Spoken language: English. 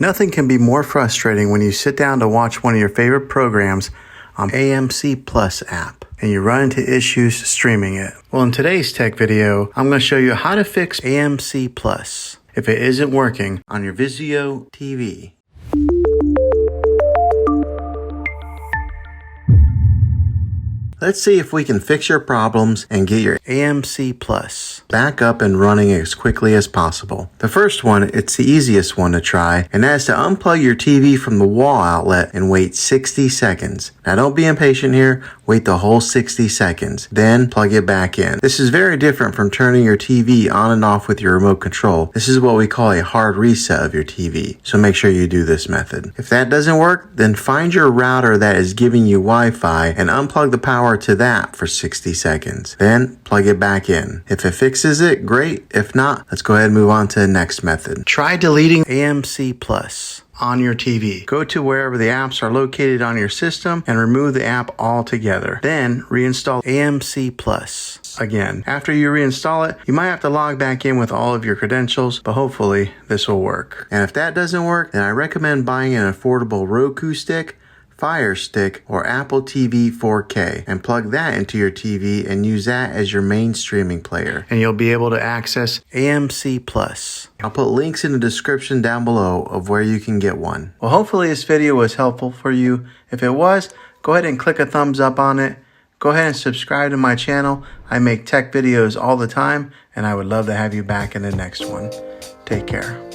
Nothing can be more frustrating when you sit down to watch one of your favorite programs on AMC Plus app and you run into issues streaming it. Well, in today's tech video, I'm going to show you how to fix AMC Plus if it isn't working on your Vizio TV. Let's see if we can fix your problems and get your AMC Plus back up and running as quickly as possible. The first one, it's the easiest one to try, and that's to unplug your TV from the wall outlet and wait 60 seconds. Now don't be impatient here, wait the whole 60 seconds, then plug it back in. This is very different from turning your TV on and off with your remote control. This is what we call a hard reset of your TV, so make sure you do this method. If that doesn't work, then find your router that is giving you Wi-Fi and unplug the power to that for 60 seconds. Then plug it back in. If it fixes it, great. If not, let's go ahead and move on to the next method. Try deleting AMC Plus on your TV. Go to wherever the apps are located on your system and remove the app altogether. Then reinstall AMC Plus again. After you reinstall it, you might have to log back in with all of your credentials, but hopefully this will work. And if that doesn't work, then I recommend buying an affordable Roku stick, Fire Stick, or Apple TV 4K and plug that into your TV and use that as your main streaming player. And you'll be able to access AMC Plus. I'll put links in the description down below of where you can get one. Well, hopefully this video was helpful for you. If it was, go ahead and click a thumbs up on it. Go ahead and subscribe to my channel. I make tech videos all the time, and I would love to have you back in the next one. Take care.